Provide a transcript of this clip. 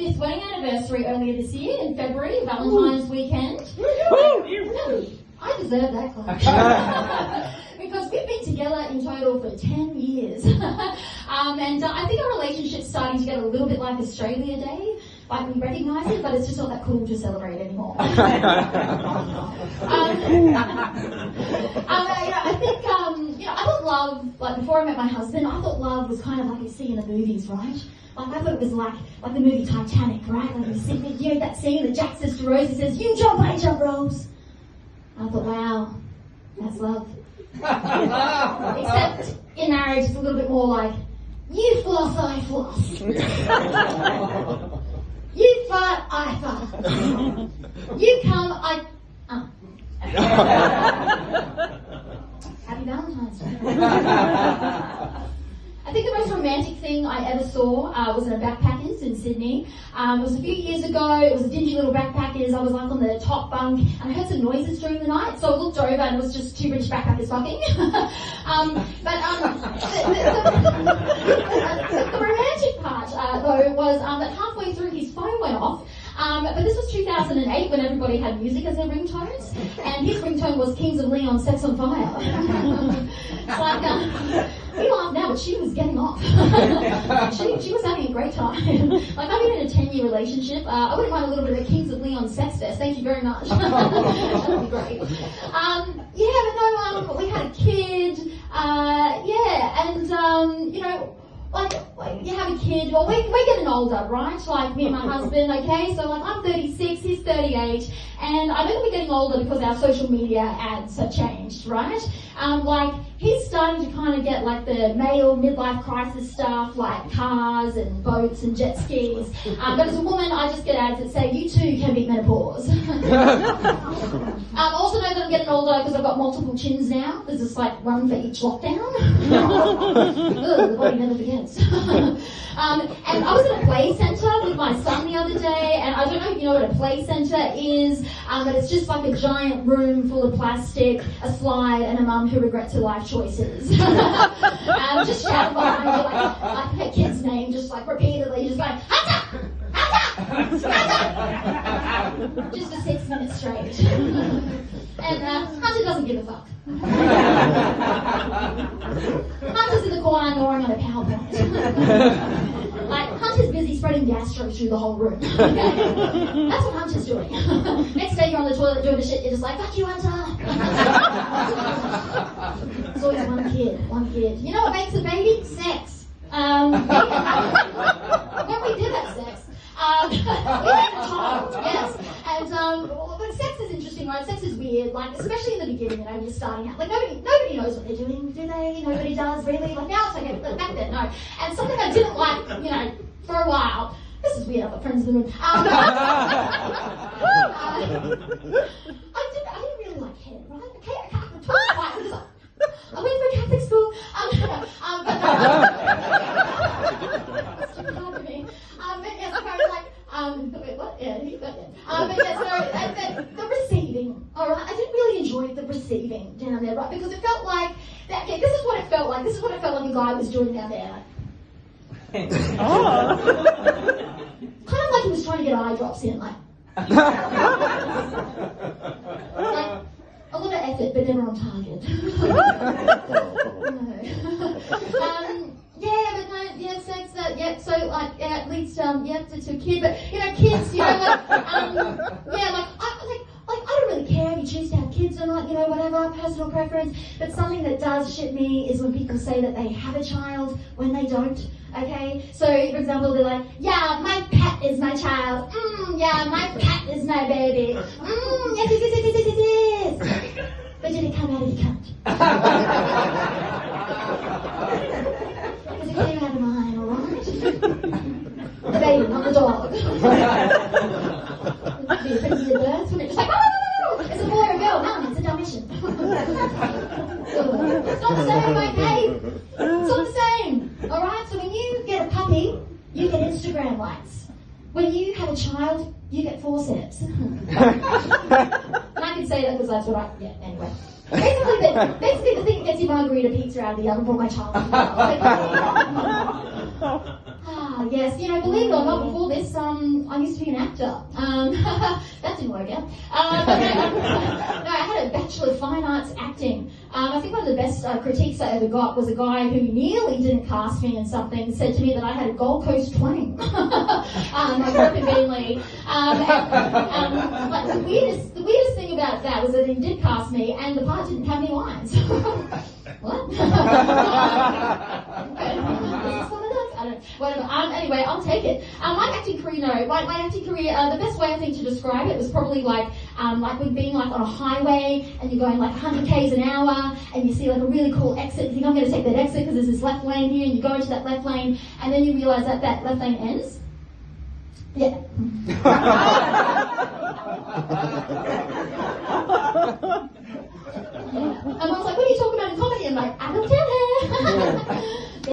25th wedding anniversary earlier this year in February, Valentine's weekend. I deserve that clap. Because we've been together in total for 10 years. And I think our relationship's starting to get a little bit like Australia Day. Like, we recognise it, but it's just not that cool to celebrate anymore. I think, I thought love, like, before I met my husband, I thought love was kind of like you see in the movies, right? Like, I thought it was like the movie Titanic, right? Like, you know that scene that Jack says to Rose, he says, "You jump, I jump, Rose." I thought, wow, that's love. Except in marriage, it's a little bit more like, you floss, I floss. You fart, I fart. You come, I... Happy Valentine's Day. I think the most romantic thing I ever saw was in a backpackers in Sydney. It was a few years ago. It was a dingy little backpackers. I was like on the top bunk and I heard some noises during the night. So I looked over and it was just two British backpackers fucking. The romantic part though was that halfway through his phone went off. But this was 2008 when everybody had music as their ringtones, and his ringtone was Kings of Leon, Sex on Fire. It's like, we laugh now, but she was getting off. she was having a great time. Like, I've been in a 10-year relationship. I wouldn't mind a little bit of Kings of Leon sex fest. Thank you very much. That would be great. But we had a kid. Like you have a kid, well, we're getting older, right? Like me and my husband, okay? So like I'm 36, he's 38, and I know that we're getting older because our social media ads have changed, right? Like he's starting to kind of get like the male midlife crisis stuff, like cars and boats and jet skis. But as a woman, I just get ads that say, you too can beat menopause. Also know that I'm getting older because I've got multiple chins now. There's just like one for each lockdown. Ugh, the body never forgets. And I was at a play centre with my son the other day, and I don't know if you know what a play centre is, but it's just like a giant room full of plastic, a slide, and a mum who regrets her life choices. Just shouting behind me, like her kid's name, just like repeatedly, just going, Hunter! Hunter! Hunter! Just for 6 minutes straight. And Hunter doesn't give a fuck. Hunter's in the corner gnawing on a PowerPoint. Like, Hunter's busy spreading gastro through the whole room. Okay? That's what Hunter's doing. Next day you're on the toilet doing the shit, you're just like, fuck you, Hunter. There's always one kid. You know what makes a baby? Sex. When we did have sex, we had a child, yes. And but sex is interesting, right? Sex is weird, like especially in the beginning, when you're starting out. Like nobody knows what they're doing, do they? Nobody does, really. Like now it's okay, but back then, no. And something I didn't like, for a while. This is weird, I've got friends in the room. I didn't really like head, right? Okay, I can't talk about it. I went to a Catholic school. The receiving, alright, I didn't really enjoy the receiving down there, right, because it felt like, this is what it felt like a guy was doing down there, like, kind of like he was trying to get eye drops in, like, a lot of effort, but never on target. Sex, so like, at least, to a kid, but, kids, I don't really care if you choose to have kids or not, whatever, personal preference, but something that does shit me is when people say that they have a child when they don't, okay? So, for example, they're like, yeah, my pet is my child, yeah, my cat is my baby, yes. But did it come out of your cunt? Because it came out of mine, alright? The baby, not the dog. It'd be a pretty weird birth, wouldn't it? Just like, it's a boy or a girl, no, it's a Dalmatian. It's not the same, okay? It's not the same, alright? So when you get a puppy, you get Instagram likes. When you have a child, you get forceps. And I can say that because that's what anyway. Basically the thing that gets your margarita pizza out of the oven for my child. Yes, believe it or not, before this, I used to be an actor. That didn't work out. No, I had a Bachelor of Fine Arts acting. I think one of the best critiques I ever got was a guy who nearly didn't cast me in something said to me that I had a Gold Coast twang. I grew up in Beenleigh. But the weirdest thing about that was that he did cast me and the part didn't have any lines. What? Whatever. Anyway, I'll take it. My acting career, my acting career, the best way I think to describe it was probably like with being like on a highway and you're going like 100 k's an hour and you see like a really cool exit. You think I'm going to take that exit because there's this left lane here, and you go into that left lane and then you realise that that left lane ends. Yeah. And I was like, what are you talking about in comedy? I'm like, I don't care.